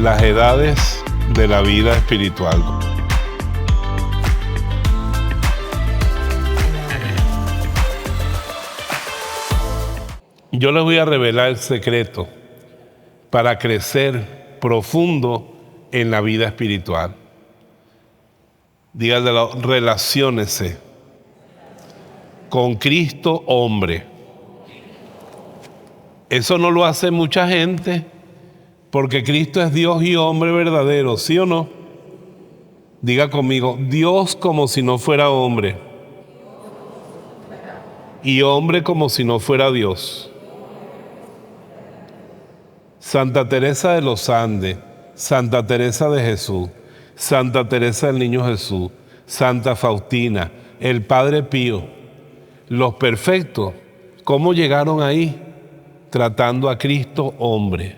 las edades de la vida espiritual. Yo les voy a revelar el secreto para crecer profundo en la vida espiritual. Díganle, relaciónese con Cristo hombre. Eso no lo hace mucha gente, porque Cristo es Dios y hombre verdadero, ¿sí o no? Diga conmigo, Dios como si no fuera hombre, y hombre como si no fuera Dios. Santa Teresa de los Andes, Santa Teresa de Jesús, Santa Teresa del Niño Jesús, Santa Faustina, el Padre Pío, los perfectos, ¿cómo llegaron ahí? Tratando a Cristo hombre.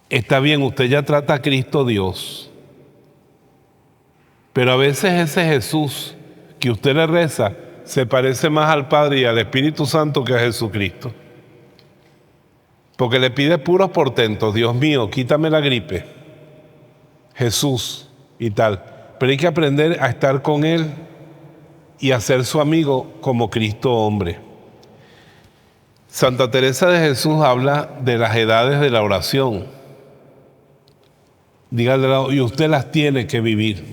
Está bien, usted ya trata a Cristo Dios, pero a veces ese Jesús que usted le reza se parece más al Padre y al Espíritu Santo que a Jesucristo. Porque le pide puros portentos, Dios mío, quítame la gripe, Jesús y tal. Pero hay que aprender a estar con Él y a ser su amigo como Cristo hombre. Santa Teresa de Jesús habla de las edades de la oración. Dígale, y usted las tiene que vivir.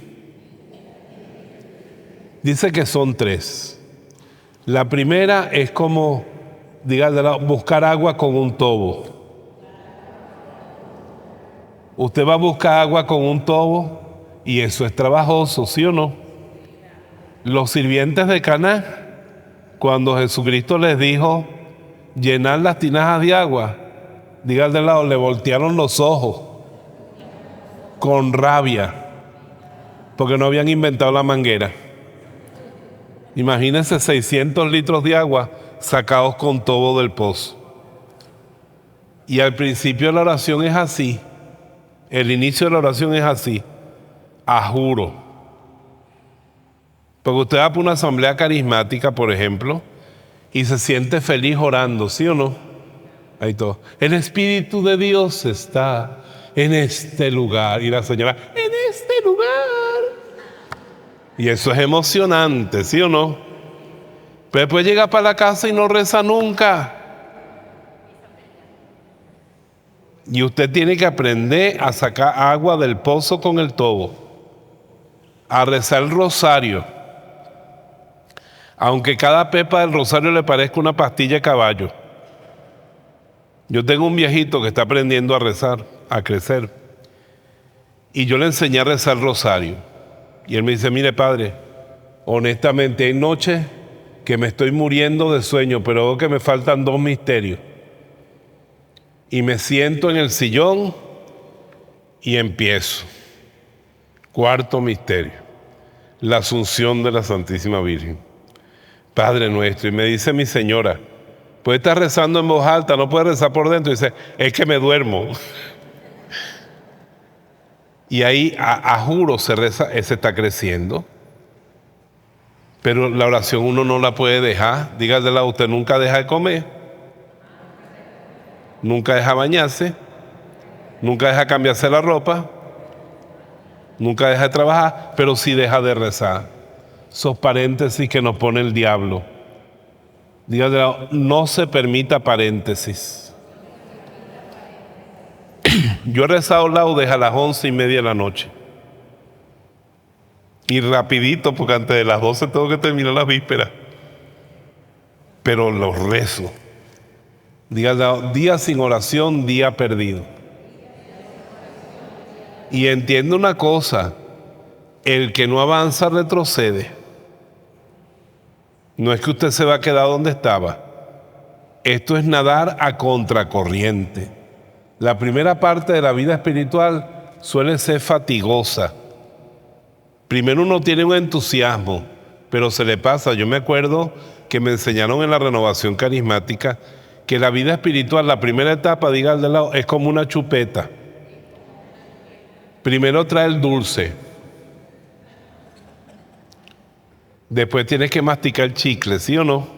Dice que son 3. La primera es como, dígale, buscar agua con un tobo. Usted va a buscar agua con un tobo y eso es trabajoso, ¿sí o no? Los sirvientes de Caná, cuando Jesucristo les dijo llenar las tinajas de agua, dígale, le voltearon los ojos con rabia, porque no habían inventado la manguera. Imagínense 600 litros de agua sacados con tobo del pozo. Y al principio de la oración es así, el inicio de la oración es así, a juro. Porque usted va para una asamblea carismática, por ejemplo, y se siente feliz orando, ¿sí o no? Ahí todo. El Espíritu de Dios está en este lugar. Y la señora, en este lugar. Y eso es emocionante, ¿sí o no? Pero después llega para la casa y no reza nunca. Y usted tiene que aprender a sacar agua del pozo con el tobo, a rezar el rosario. Aunque cada pepa del rosario le parezca una pastilla de caballo. Yo tengo un viejito que está aprendiendo a rezar, a crecer. Y yo le enseñé a rezar el rosario. Y él me dice, mire padre, honestamente hay noches que me estoy muriendo de sueño, pero veo que me faltan 2 misterios. Y me siento en el sillón y empiezo. 4.º misterio, la Asunción de la Santísima Virgen. Padre nuestro, y me dice mi señora, puede estar rezando en voz alta, no puede rezar por dentro. Y dice, es que me duermo. Y ahí, a juro, se reza, se está creciendo. Pero la oración uno no la puede dejar. Dígale, usted nunca deja de comer, nunca deja bañarse, nunca deja cambiarse la ropa, nunca deja de trabajar, pero sí deja de rezar. Esos paréntesis que nos pone el diablo. Dígale, no se permita paréntesis. Yo he rezado laudes a las 11:30 de la noche. Y rapidito, porque antes de las 12 tengo que terminar las vísperas. Pero los rezo. Dígale, día sin oración, día perdido. Y entiende una cosa, el que no avanza retrocede. No es que usted se va a quedar donde estaba. Esto es nadar a contracorriente. La primera parte de la vida espiritual suele ser fatigosa. Primero uno tiene un entusiasmo, pero se le pasa. Yo me acuerdo que me enseñaron en la renovación carismática que la vida espiritual, la primera etapa, diga al de lado, es como una chupeta. Primero trae el dulce. Después tienes que masticar el chicle, ¿sí o no?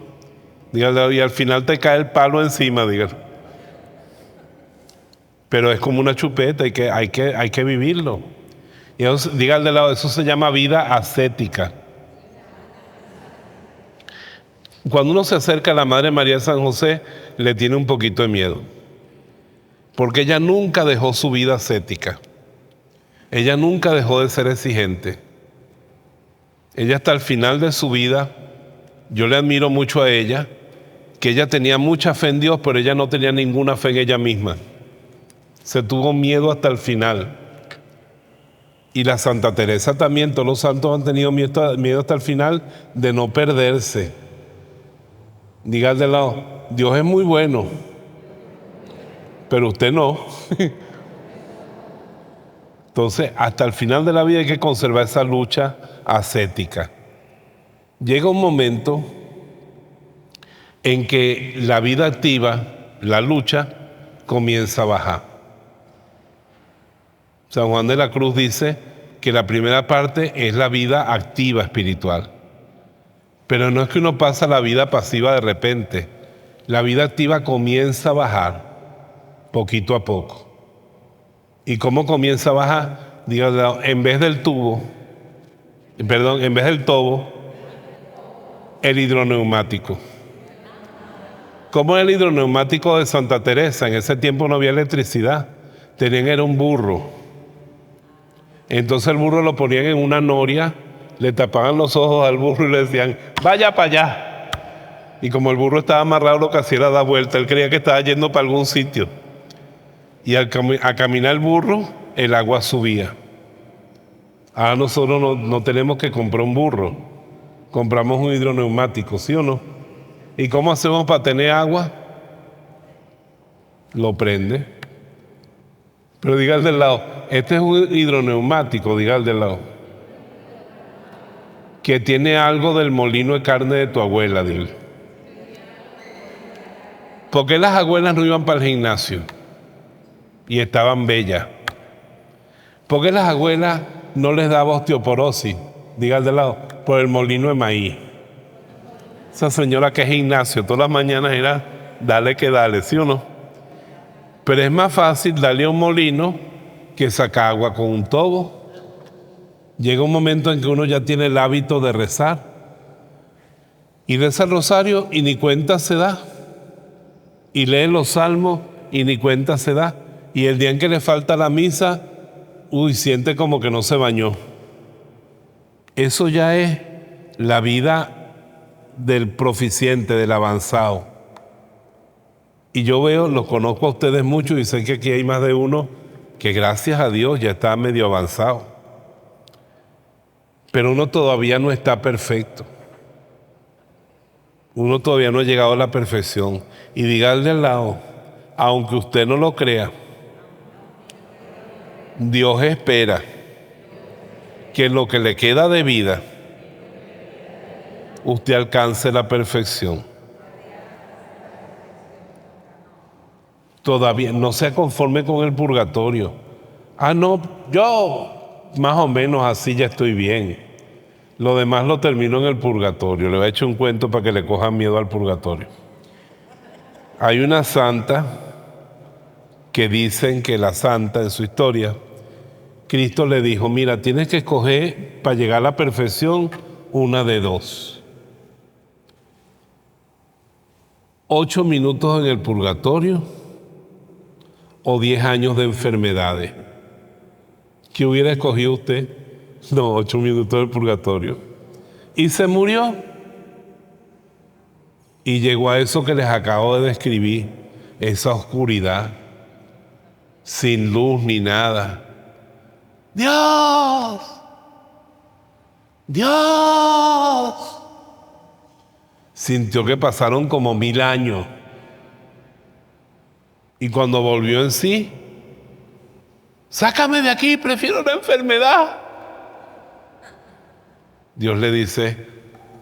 Dígale, y al final te cae el palo encima, dígale. pero es como una chupeta, hay que vivirlo. Y diga al de lado, eso se llama vida ascética. Cuando uno se acerca a la Madre María de San José, le tiene un poquito de miedo, porque ella nunca dejó su vida ascética. Ella nunca dejó de ser exigente. Ella hasta el final de su vida, yo le admiro mucho a ella, que ella tenía mucha fe en Dios, pero ella no tenía ninguna fe en ella misma. Se tuvo miedo hasta el final. Y la Santa Teresa también, todos los santos han tenido miedo hasta el final de no perderse. Diga al de lado, Dios es muy bueno, pero usted no. Entonces, hasta el final de la vida hay que conservar esa lucha ascética. Llega un momento en que la vida activa, la lucha, comienza a bajar. San Juan de la Cruz dice que la primera parte es la vida activa espiritual. Pero no es que uno pasa la vida pasiva de repente. La vida activa comienza a bajar poquito a poco. ¿Y cómo comienza a bajar? Diga, en vez del tobo, el hidroneumático. ¿Cómo es el hidroneumático de Santa Teresa? En ese tiempo no había electricidad. Tenían era un burro. Entonces el burro lo ponían en una noria, le tapaban los ojos al burro y le decían, vaya para allá. Y como el burro estaba amarrado, lo que hacía era dar vuelta. Él creía que estaba yendo para algún sitio. Y al caminar el burro, el agua subía. Ahora nosotros no tenemos que comprar un burro. Compramos un hidroneumático, ¿sí o no? ¿Y cómo hacemos para tener agua? Lo prende. Pero diga al del lado, este es un hidroneumático, diga al del lado, que tiene algo del molino de carne de tu abuela, dile. ¿Por qué las abuelas no iban para el gimnasio y estaban bellas? ¿Por qué las abuelas no les daba osteoporosis? Diga al del lado, por el molino de maíz. Esa señora que es gimnasio, todas las mañanas era dale que dale, ¿sí o no? Pero es más fácil darle a un molino que sacar agua con un tobo. Llega un momento en que uno ya tiene el hábito de rezar. Y reza el rosario y ni cuenta se da. Y lee los salmos y ni cuenta se da. Y el día en que le falta la misa, siente como que no se bañó. Eso ya es la vida del proficiente, del avanzado. Y yo los conozco a ustedes mucho y sé que aquí hay más de uno que gracias a Dios ya está medio avanzado. Pero uno todavía no está perfecto. Uno todavía no ha llegado a la perfección. Y dígale al lado, aunque usted no lo crea, Dios espera que en lo que le queda de vida, usted alcance la perfección. Todavía no se conforme con el purgatorio. No, yo más o menos así ya estoy bien. Lo demás lo termino en el purgatorio. Le voy a echar un cuento para que le cojan miedo al purgatorio. Hay una santa que dicen que la santa en su historia, Cristo le dijo, mira, tienes que escoger para llegar a la perfección una de dos. 8 minutos en el purgatorio o 10 años de enfermedades. ¿Qué hubiera escogido usted? No, 8 minutos del purgatorio. Y se murió. Y llegó a eso que les acabo de describir, esa oscuridad, sin luz ni nada. ¡Dios! ¡Dios! Sintió que pasaron como 1000 años. Y cuando volvió en sí, sácame de aquí, prefiero la enfermedad. Dios le dice,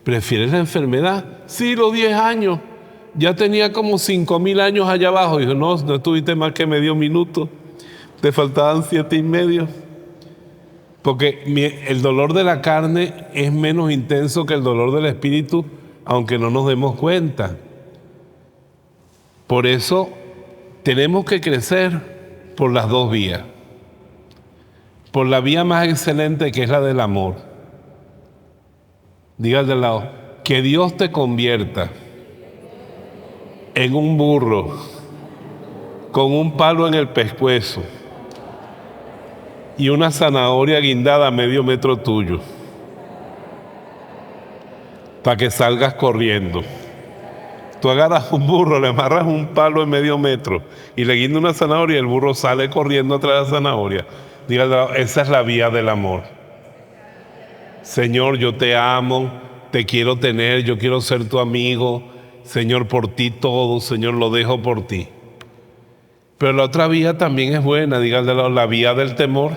¿prefieres la enfermedad? Sí, los 10 años. Ya tenía como 5000 años allá abajo. Dijo, no estuviste más que medio minuto. Te faltaban 7 y medio. Porque el dolor de la carne es menos intenso que el dolor del espíritu, aunque no nos demos cuenta. Por eso tenemos que crecer. por las dos vías. Por la vía más excelente, que es la del amor. Diga al de lado, que Dios te convierta en un burro con un palo en el pescuezo y una zanahoria guindada a medio metro tuyo, para que salgas corriendo. Tú agarras un burro, le amarras un palo en medio metro y le guinda una zanahoria y el burro sale corriendo atrás de la zanahoria. Dígale, esa es la vía del amor. Señor, yo te amo, te quiero tener, yo quiero ser tu amigo. Señor, por ti todo, Señor, lo dejo por ti. Pero la otra vía también es buena, dígale, la vía del temor.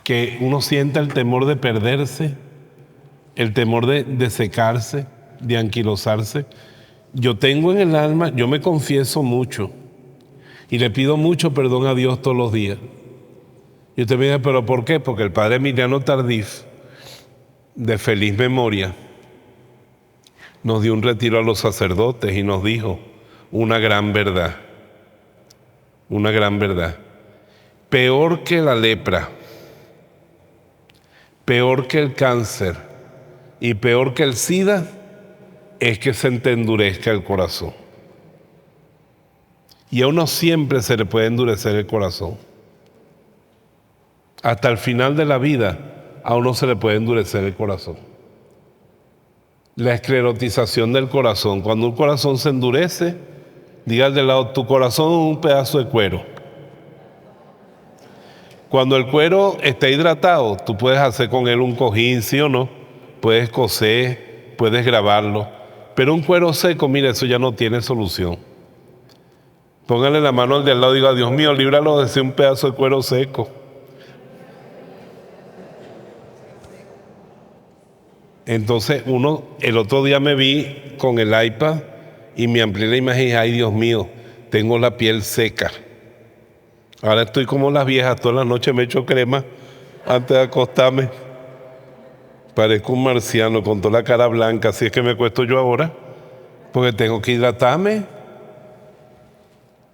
Que uno sienta el temor de perderse, el temor de secarse, de anquilosarse. Yo tengo en el alma, yo me confieso mucho y le pido mucho perdón a Dios todos los días. Y usted me dice, ¿pero por qué? Porque el padre Emiliano Tardif, de feliz memoria, nos dio un retiro a los sacerdotes y nos dijo una gran verdad, una gran verdad. Peor que la lepra, peor que el cáncer y peor que el SIDA es que se te endurezca el corazón. Y a uno siempre se le puede endurecer el corazón. Hasta el final de la vida a uno se le puede endurecer el corazón. La esclerotización del corazón. Cuando un corazón se endurece, diga al de lado, tu corazón es un pedazo de cuero. Cuando el cuero está hidratado, tú puedes hacer con él un cojín, ¿sí o no? Puedes coser, puedes grabarlo. Pero un cuero seco, mire, eso ya no tiene solución. Póngale la mano al de al lado y diga, Dios mío, líbralo de ser un pedazo de cuero seco. Entonces el otro día me vi con el iPad y me amplié la imagen y dije, ay Dios mío, tengo la piel seca. Ahora estoy como las viejas, todas las noches me echo crema antes de acostarme. Parezco un marciano con toda la cara blanca, así es que me acuesto yo ahora, porque tengo que hidratarme.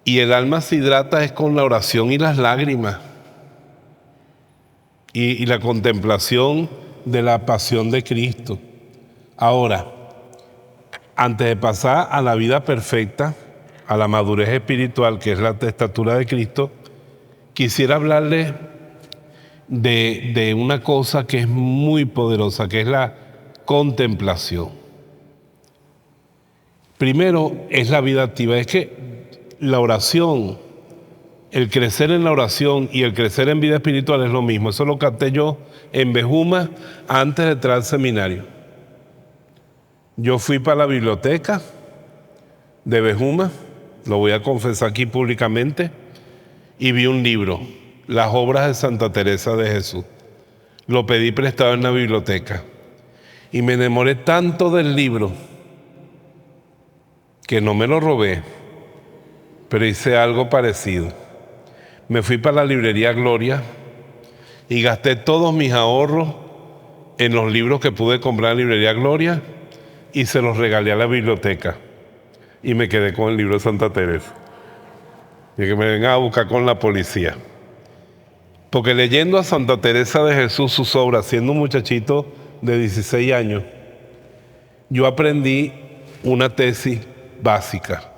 Y el alma se hidrata es con la oración y las lágrimas. Y la contemplación de la pasión de Cristo. Ahora, antes de pasar a la vida perfecta, a la madurez espiritual, que es la estatura de Cristo, quisiera hablarle de una cosa que es muy poderosa, que es la contemplación. Primero es la vida activa, es que la oración, el crecer en la oración y el crecer en vida espiritual es lo mismo. Eso lo capté yo en Bejuma antes de entrar al seminario. Yo fui para la biblioteca de Bejuma, lo voy a confesar aquí públicamente, y vi un libro, Las obras de Santa Teresa de Jesús. Lo pedí prestado en la biblioteca y me enamoré tanto del libro que no me lo robé, pero hice algo parecido. Me fui para la librería Gloria y gasté todos mis ahorros en los libros que pude comprar en la librería Gloria y se los regalé a la biblioteca y me quedé con el libro de Santa Teresa. Y que me vengan a buscar con la policía. Porque leyendo a Santa Teresa de Jesús sus obras, siendo un muchachito de 16 años, yo aprendí una tesis básica.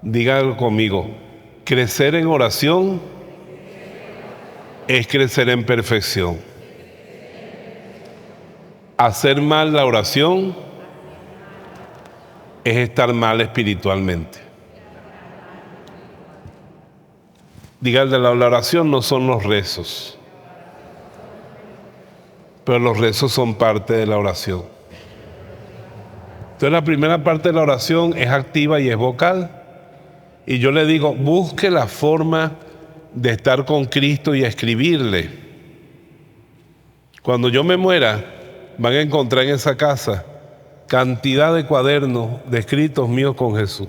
Díganlo conmigo, crecer en oración es crecer en perfección. Hacer mal la oración es estar mal espiritualmente. Díganle, la oración no son los rezos, pero los rezos son parte de la oración. Entonces la primera parte de la oración es activa y es vocal. Y yo le digo, busque la forma de estar con Cristo y escribirle. Cuando yo me muera, van a encontrar en esa casa cantidad de cuadernos de escritos míos con Jesús.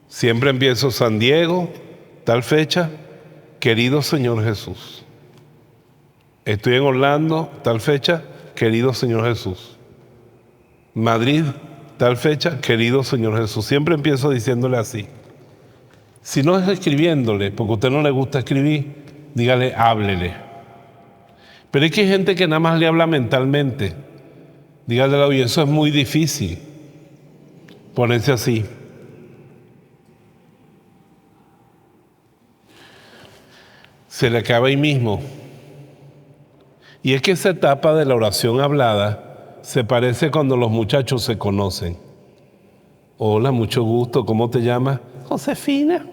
Siempre empiezo San Diego, tal fecha, querido Señor Jesús. Estoy en Orlando, tal fecha, querido Señor Jesús. Madrid, tal fecha, querido Señor Jesús. Siempre empiezo diciéndole así. Si no es escribiéndole, porque a usted no le gusta escribir, dígale, háblele. Pero es que hay gente que nada más le habla mentalmente. Dígale, oye, eso es muy difícil. Ponerse así. Se le acaba ahí mismo. Y es que esa etapa de la oración hablada se parece cuando los muchachos se conocen. Hola, mucho gusto, ¿cómo te llamas? Josefina.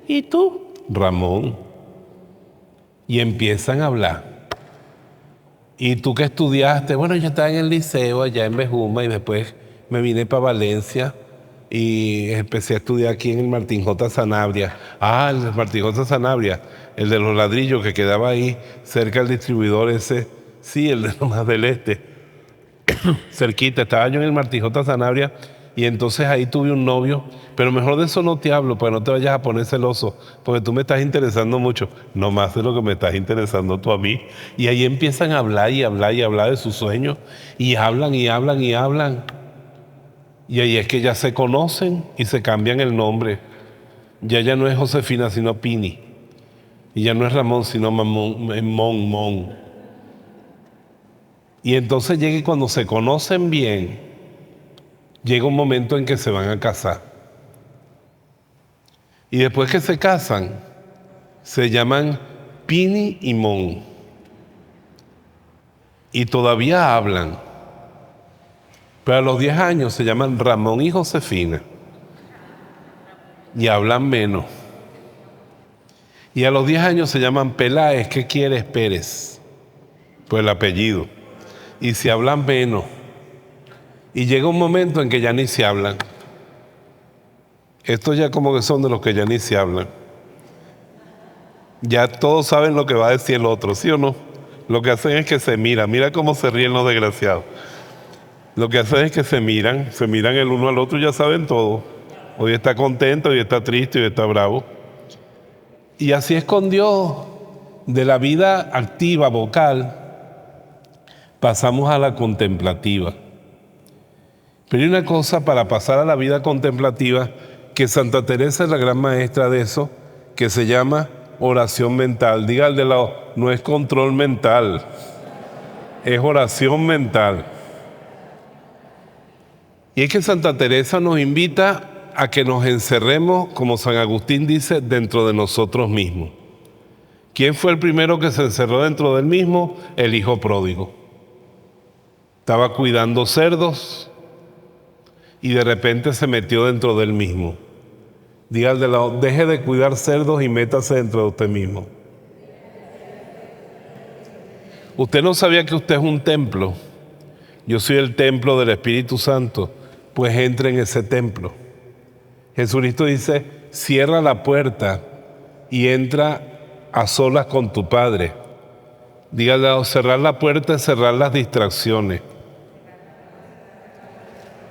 ¿Y tú? Ramón. Y empiezan a hablar. ¿Y tú qué estudiaste? Bueno, yo estaba en el liceo allá en Bejuma y después me vine para Valencia y empecé a estudiar aquí en el Martín J. Sanabria. Ah, el Martín J. Sanabria, el de los ladrillos que quedaba ahí cerca del distribuidor ese. Sí, el de Lomas del Este. Cerquita, estaba yo en el Martín J. Sanabria y entonces ahí tuve un novio, pero mejor de eso no te hablo, para no te vayas a poner celoso, porque tú me estás interesando mucho, no más de lo que me estás interesando tú a mí. Y ahí empiezan a hablar y hablar y hablar de sus sueños, y hablan y hablan y hablan. Y ahí es que ya se conocen y se cambian el nombre. Ya no es Josefina, sino Pini. Y ya no es Ramón, sino Mon. Y entonces llega y cuando se conocen bien, llega un momento en que se van a casar. Y después que se casan, se llaman Pini y Mon. Y todavía hablan. Pero a los 10 años se llaman Ramón y Josefina. Y hablan menos. Y a los 10 años se llaman Peláez, ¿qué quieres, Pérez? Pues el apellido. Y se hablan menos. Y llega un momento en que ya ni se hablan. Estos ya como que son de los que ya ni se hablan. Ya todos saben lo que va a decir el otro, ¿sí o no? Lo que hacen es que se miran. Mira cómo se ríen los desgraciados. Lo que hacen es que se miran el uno al otro y ya saben todo. Hoy está contento, hoy está triste, hoy está bravo. Y así es con Dios. De la vida activa, vocal, pasamos a la contemplativa. Pero hay una cosa para pasar a la vida contemplativa, que Santa Teresa es la gran maestra de eso, que se llama oración mental. Diga al de lado, no es control mental, es oración mental. Y es que Santa Teresa nos invita a que nos encerremos, como San Agustín dice, dentro de nosotros mismos. ¿Quién fue el primero que se encerró dentro del mismo? El hijo pródigo. Estaba cuidando cerdos y de repente se metió dentro del mismo. Diga al de lado, deje de cuidar cerdos y métase dentro de usted mismo. Usted no sabía que usted es un templo. Yo soy el templo del Espíritu Santo. Pues entre en ese templo. Jesucristo dice, cierra la puerta y entra a solas con tu Padre. Dígale, cerrar la puerta es cerrar las distracciones.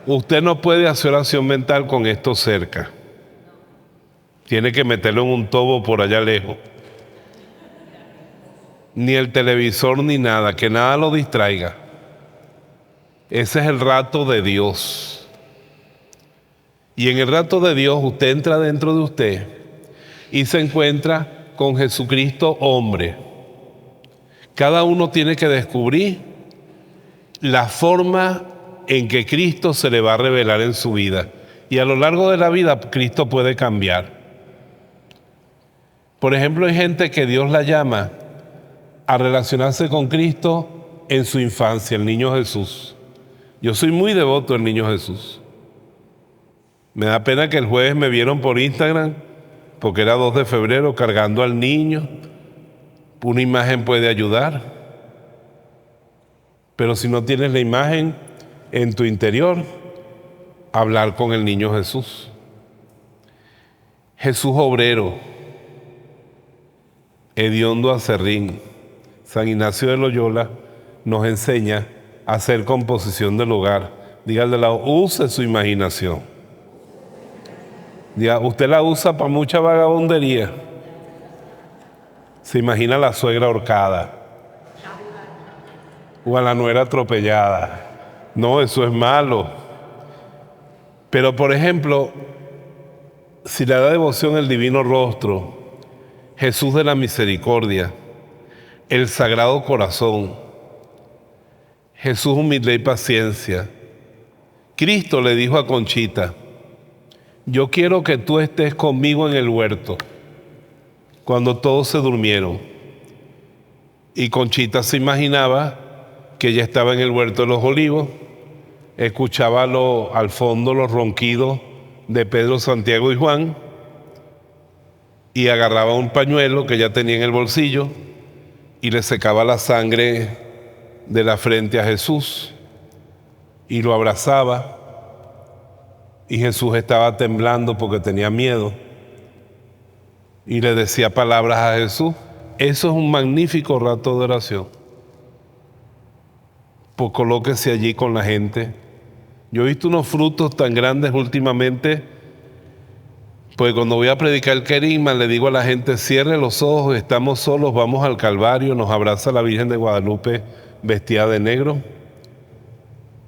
Usted no puede hacer oración mental con esto cerca. Tiene que meterlo en un tobo por allá lejos. Ni el televisor ni nada, que nada lo distraiga. Ese es el rato de Dios. Y en el rato de Dios usted entra dentro de usted y se encuentra con Jesucristo hombre. Cada uno tiene que descubrir la forma en que Cristo se le va a revelar en su vida. Y a lo largo de la vida Cristo puede cambiar. Por ejemplo, hay gente que Dios la llama a relacionarse con Cristo en su infancia, el niño Jesús. Yo soy muy devoto del niño Jesús. Me da pena que el jueves me vieron por Instagram, porque era 2 de febrero, cargando al niño. Una imagen puede ayudar. Pero si no tienes la imagen en tu interior, hablar con el niño Jesús. Jesús obrero, hediondo acerrín. San Ignacio de Loyola nos enseña a hacer composición del hogar. Diga al de lado, use su imaginación. Diga, usted la usa para mucha vagabundería. Se imagina a la suegra ahorcada o a la nuera atropellada. No, eso es malo. Pero, por ejemplo, si le da devoción el divino rostro, Jesús de la misericordia, el Sagrado Corazón, Jesús humildad y paciencia. Cristo le dijo a Conchita: yo quiero que tú estés conmigo en el huerto, cuando todos se durmieron. Y Conchita se imaginaba que ella estaba en el huerto de los olivos, escuchaba al fondo los ronquidos de Pedro, Santiago y Juan, y agarraba un pañuelo que ella tenía en el bolsillo y le secaba la sangre de la frente a Jesús y lo abrazaba, y Jesús estaba temblando porque tenía miedo y le decía palabras a Jesús. Eso es un magnífico rato de oración. Pues colóquese allí con la gente. Yo he visto unos frutos tan grandes últimamente, pues cuando voy a predicar el querigma le digo a la gente: cierre los ojos, estamos solos, vamos al Calvario, nos abraza la Virgen de Guadalupe vestida de negro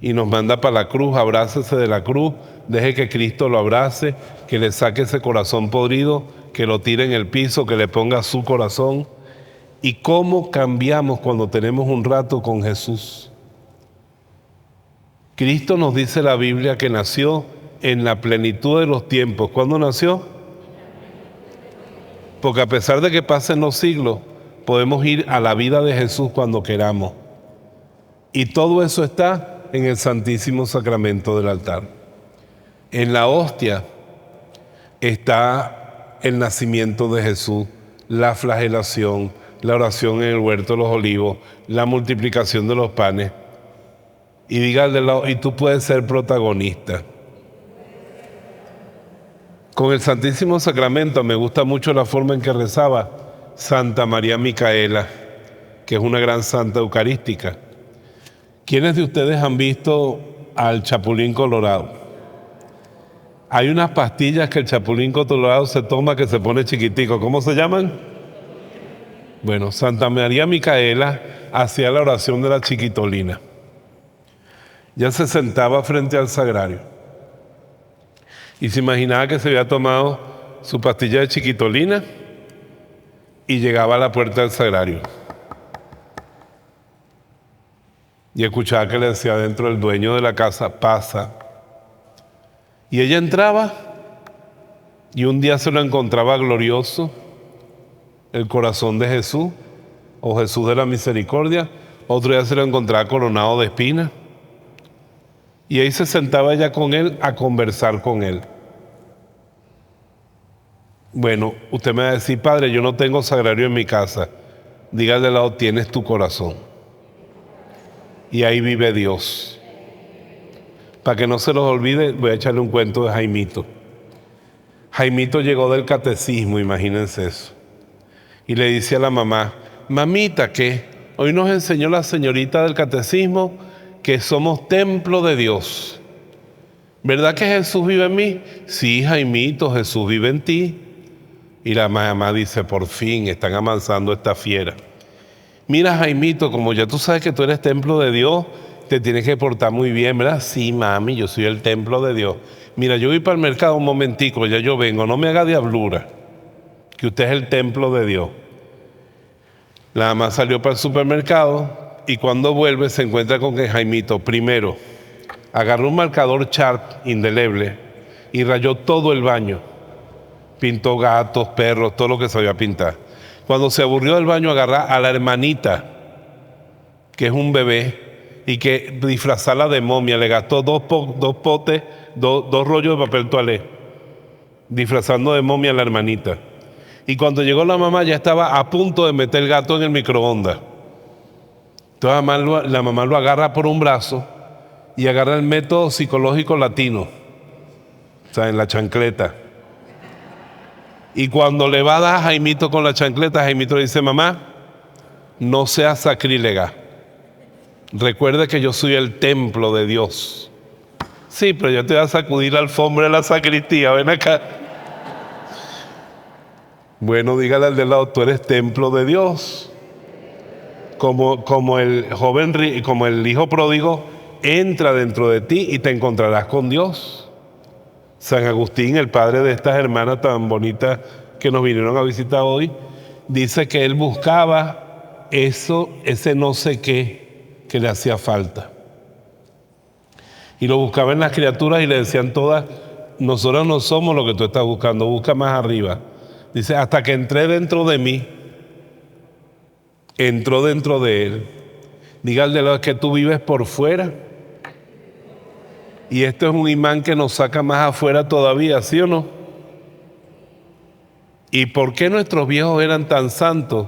y nos manda para la cruz. Abrácese de la cruz, deje que Cristo lo abrace, que le saque ese corazón podrido, que lo tire en el piso, que le ponga su corazón. ¿Y cómo cambiamos cuando tenemos un rato con Jesús? Cristo nos dice la Biblia que nació en la plenitud de los tiempos. ¿Cuándo nació? Porque a pesar de que pasen los siglos, podemos ir a la vida de Jesús cuando queramos. Y todo eso está en el Santísimo Sacramento del altar. En la hostia está el nacimiento de Jesús, la flagelación, la oración en el huerto de los olivos, la multiplicación de los panes. Y diga al de lado: y tú puedes ser protagonista. Con el Santísimo Sacramento me gusta mucho la forma en que rezaba Santa María Micaela, que es una gran santa eucarística. ¿Quiénes de ustedes han visto al Chapulín Colorado? Hay unas pastillas que el Chapulín Colorado se toma que se pone chiquitico. ¿Cómo se llaman? Bueno, Santa María Micaela hacía la oración de la chiquitolina. Ya se sentaba frente al sagrario y se imaginaba que se había tomado su pastilla de chiquitolina y llegaba a la puerta del sagrario y escuchaba que le decía adentro el dueño de la casa: pasa. Y ella entraba y un día se lo encontraba glorioso, el corazón de Jesús o Jesús de la misericordia. Otro día se lo encontraba coronado de espinas. Y ahí se sentaba ella con él a conversar con él. Bueno, usted me va a decir: padre, yo no tengo sagrario en mi casa. Dígale al lado: tienes tu corazón. Y ahí vive Dios. Para que no se los olvide, voy a echarle un cuento de Jaimito. Jaimito llegó del catecismo, imagínense eso. Y le dice a la mamá: mamita, ¿qué? Hoy nos enseñó la señorita del catecismo que somos templo de Dios. ¿Verdad que Jesús vive en mí? Sí, Jaimito, Jesús vive en ti. Y la mamá dice: por fin están amansando esta fiera. Mira, Jaimito, como ya tú sabes que tú eres templo de Dios, te tienes que portar muy bien, ¿verdad? Sí, mami, yo soy el templo de Dios. Mira, yo voy para el mercado un momentico, ya yo vengo, no me haga diablura, que usted es el templo de Dios. La mamá salió para el supermercado y cuando vuelve se encuentra con que Jaimito, primero, agarró un marcador Sharp indeleble y rayó todo el baño. Pintó gatos, perros, todo lo que sabía pintar. Cuando se aburrió del baño, agarró a la hermanita, que es un bebé, y que disfrazarla de momia. Le gastó dos rollos de papel toalé, disfrazando de momia a la hermanita. Y cuando llegó la mamá ya estaba a punto de meter el gato en el microondas. Entonces la mamá lo agarra por un brazo y agarra el método psicológico latino, o sea, en la chancleta. Y cuando le va a dar a Jaimito con la chancleta, Jaimito le dice: mamá, no seas sacrílega. Recuerde que yo soy el templo de Dios. Sí, pero yo te voy a sacudir la alfombra de la sacristía, ven acá. Bueno, dígale al de lado: tú eres templo de Dios. Como el joven, como el hijo pródigo, entra dentro de ti y te encontrarás con Dios. San Agustín, el padre de estas hermanas tan bonitas que nos vinieron a visitar hoy, dice que él buscaba ese no sé qué que le hacía falta. Y lo buscaba en las criaturas y le decían todas, nosotros no somos lo que tú estás buscando, busca más arriba. Dice, hasta que entré dentro de mí, entró dentro de él. Dígale lo que tú vives por fuera. Y esto es un imán que nos saca más afuera todavía, ¿sí o no? ¿Y por qué nuestros viejos eran tan santos?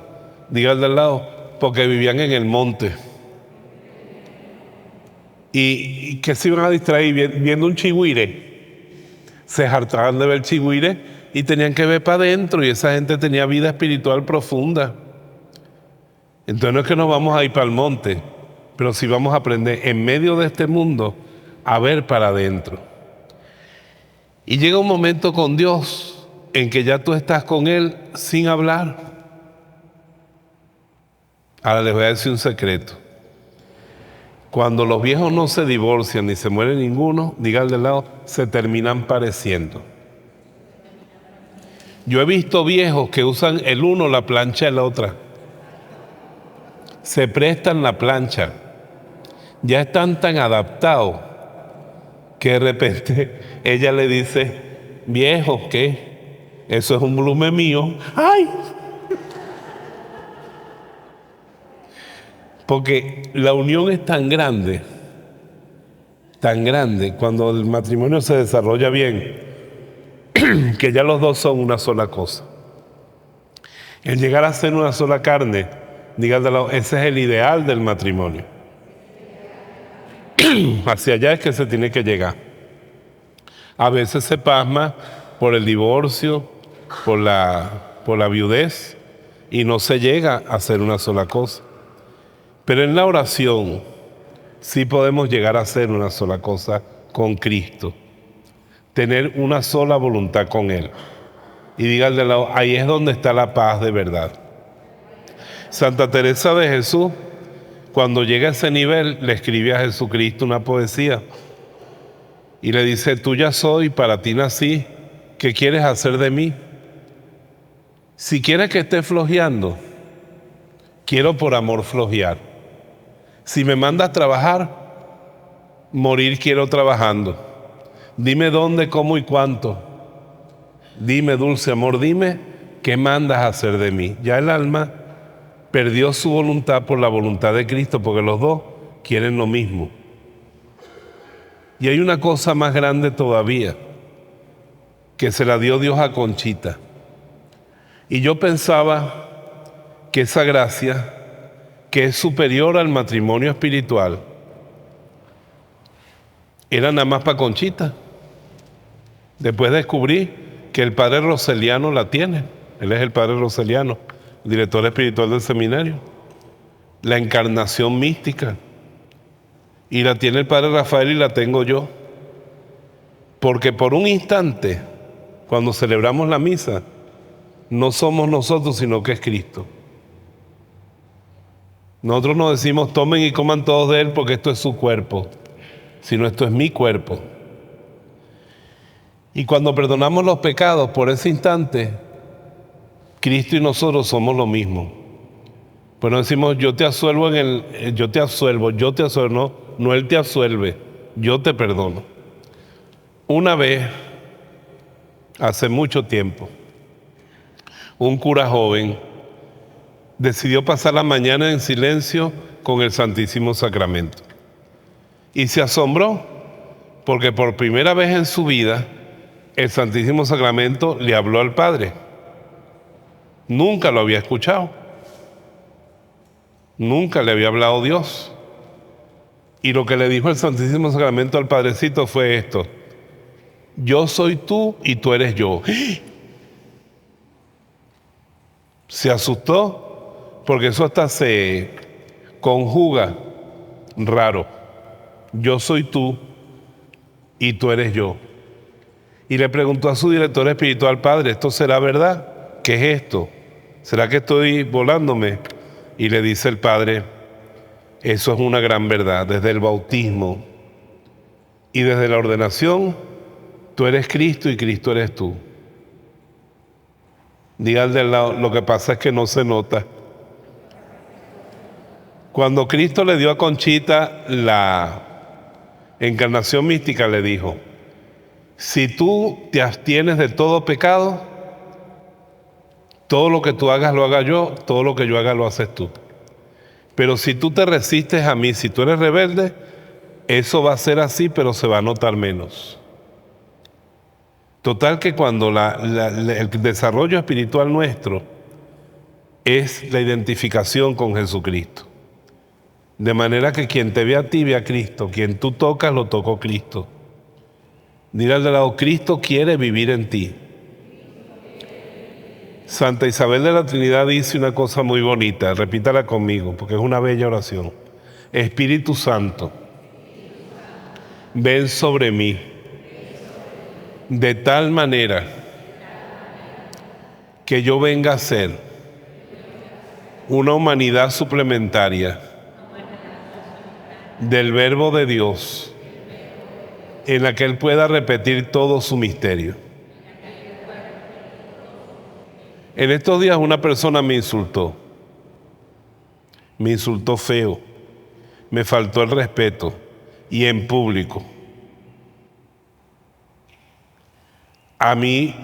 Dígale al lado, porque vivían en el monte. Y que se iban a distraer viendo un chigüire. Se hartaban de ver chigüire y tenían que ver para adentro, y esa gente tenía vida espiritual profunda. Entonces no es que nos vamos a ir para el monte, pero sí vamos a aprender en medio de este mundo a ver para adentro. Y llega un momento con Dios en que ya tú estás con Él sin hablar. Ahora les voy a decir un secreto. Cuando los viejos no se divorcian ni se muere ninguno, diga al de lado, se terminan pareciendo. Yo he visto viejos que usan el uno la plancha de la otra. Se prestan la plancha. Ya están tan adaptados que de repente ella le dice, viejo, ¿qué? Eso es un blume mío. ¡Ay! Porque la unión es tan grande, cuando el matrimonio se desarrolla bien, que ya los dos son una sola cosa. El llegar a ser una sola carne, díganlo, ese es el ideal del matrimonio. Hacia allá es que se tiene que llegar. A veces se pasma por el divorcio, por la viudez, y no se llega a ser una sola cosa. Pero en la oración sí podemos llegar a ser una sola cosa con Cristo. Tener una sola voluntad con Él. Y díganle, ahí es donde está la paz de verdad. Santa Teresa de Jesús, cuando llega a ese nivel, le escribe a Jesucristo una poesía. Y le dice, tuya soy, para ti nací, ¿qué quieres hacer de mí? Si quieres que esté flojeando, quiero por amor flojear. Si me mandas trabajar, morir quiero trabajando. Dime dónde, cómo y cuánto. Dime, dulce amor, dime qué mandas a hacer de mí. Ya el alma perdió su voluntad por la voluntad de Cristo, porque los dos quieren lo mismo. Y hay una cosa más grande todavía, que se la dio Dios a Conchita. Y yo pensaba que esa gracia, que es superior al matrimonio espiritual, era nada más para Conchita. Después descubrí que el padre Roseliano la tiene. Él es el padre Roseliano, director espiritual del seminario. La encarnación mística. Y la tiene el padre Rafael y la tengo yo. Porque por un instante, cuando celebramos la misa, no somos nosotros, sino que es Cristo. Nosotros nos decimos, tomen y coman todos de Él porque esto es su cuerpo, sino esto es mi cuerpo. Y cuando perdonamos los pecados por ese instante, Cristo y nosotros somos lo mismo. Pues no decimos, yo te absuelvo no Él te absuelve, yo te perdono. Una vez, hace mucho tiempo, un cura joven decidió pasar la mañana en silencio con el Santísimo Sacramento. Y se asombró porque por primera vez en su vida el Santísimo Sacramento le habló al Padre. Nunca lo había escuchado. Nunca le había hablado Dios. Y lo que le dijo el Santísimo Sacramento al Padrecito fue esto: yo soy tú y tú eres yo. Se asustó porque eso hasta se conjuga raro. Yo soy tú y tú eres yo. Y le preguntó a su director espiritual, Padre, ¿esto será verdad? ¿Qué es esto? ¿Será que estoy volándome? Y le dice el Padre, eso es una gran verdad. Desde el bautismo y desde la ordenación, Tú eres Cristo y Cristo eres tú. Diga al del lado, lo que pasa es que no se nota. Cuando Cristo le dio a Conchita la encarnación mística, le dijo: si tú te abstienes de todo pecado, todo lo que tú hagas lo haga yo, todo lo que yo haga lo haces tú. Pero si tú te resistes a mí, si tú eres rebelde, eso va a ser así, pero se va a notar menos. Total que cuando el desarrollo espiritual nuestro es la identificación con Jesucristo. De manera que quien te ve a ti, ve a Cristo. Quien tú tocas, lo tocó Cristo. Dile al de lado, Cristo quiere vivir en ti. Santa Isabel de la Trinidad dice una cosa muy bonita, repítala conmigo, porque es una bella oración. Espíritu Santo, ven sobre mí, de tal manera que yo venga a ser una humanidad suplementaria del Verbo de Dios, en la que Él pueda repetir todo su misterio. En estos días una persona me insultó feo, me faltó el respeto y en público. A mí,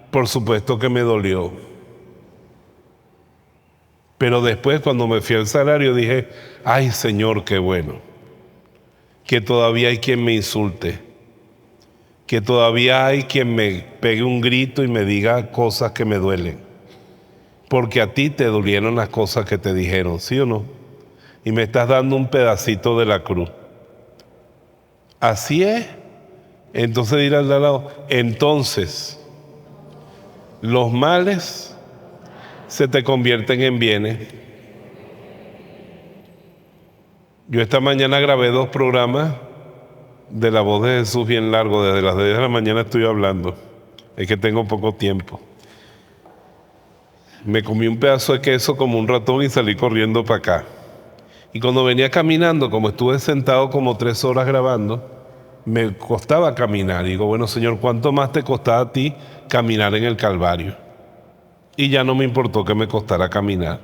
por supuesto que me dolió. Pero después, cuando me fui al salario, dije, ay Señor, qué bueno, que todavía hay quien me insulte, que todavía hay quien me pegue un grito y me diga cosas que me duelen. Porque a ti te dolieron las cosas que te dijeron, ¿sí o no? Y me estás dando un pedacito de la cruz. Así es. Entonces dirá al de al lado, entonces los males se te convierten en bienes. Yo esta mañana grabé 2 programas de La Voz de Jesús bien largo, desde las 10 de la mañana estoy hablando, es que tengo poco tiempo. Me comí un pedazo de queso como un ratón y salí corriendo para acá. Y cuando venía caminando, como estuve sentado como 3 horas grabando, me costaba caminar. Y digo, bueno, Señor, ¿cuánto más te costaba a ti caminar en el Calvario? Y ya no me importó que me costara caminar.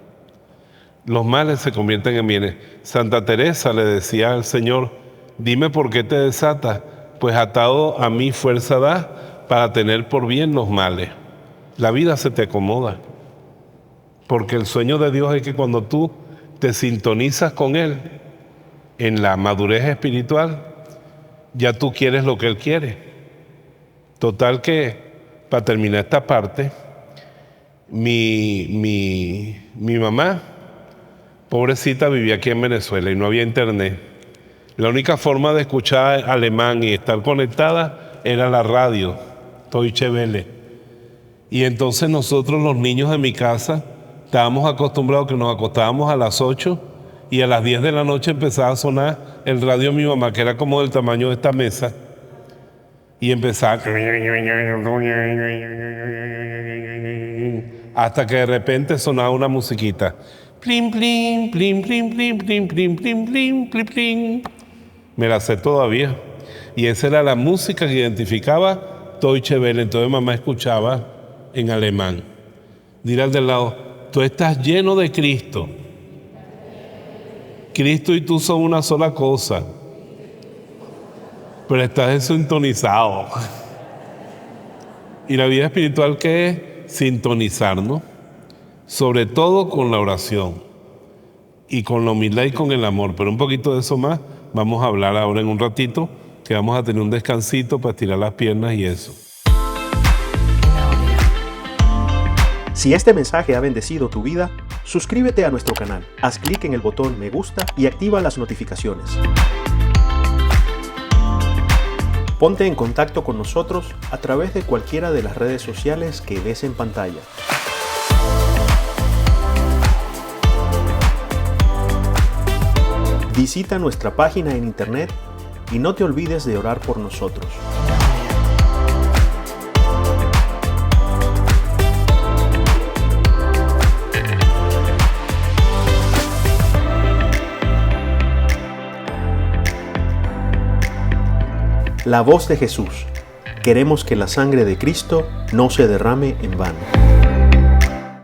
Los males se convierten en bienes. Santa Teresa le decía al Señor, dime por qué te desatas, pues atado a mí fuerza da para tener por bien los males. La vida se te acomoda. Porque el sueño de Dios es que cuando tú te sintonizas con Él en la madurez espiritual, ya tú quieres lo que Él quiere. Total que, para terminar esta parte, mi mamá, pobrecita, vivía aquí en Venezuela y no había internet. La única forma de escuchar alemán y estar conectada era la radio, Deutsche Welle. Y entonces nosotros, los niños de mi casa, estábamos acostumbrados que nos acostábamos a las 8 y a las 10 de la noche empezaba a sonar el radio de mi mamá, que era como del tamaño de esta mesa, y empezaba hasta que de repente sonaba una musiquita. Plim, plim, plim, plim, plim, plim, plim, plim, plim, plim, plim. Me la sé todavía. Y esa era la música que identificaba Deutsche Welle. Entonces mamá escuchaba en alemán. Dirá al del lado, tú estás lleno de Cristo. Cristo y tú son una sola cosa, pero estás desintonizado. Y la vida espiritual, ¿qué es? Sintonizarnos, sobre todo con la oración y con la humildad y con el amor. Pero un poquito de eso más vamos a hablar ahora en un ratito, que vamos a tener un descansito para estirar las piernas y eso. Si este mensaje ha bendecido tu vida, suscríbete a nuestro canal, haz clic en el botón me gusta y activa las notificaciones. Ponte en contacto con nosotros a través de cualquiera de las redes sociales que ves en pantalla. Visita nuestra página en internet y no te olvides de orar por nosotros. La voz de Jesús, Queremos que la sangre de Cristo no se derrame en vano.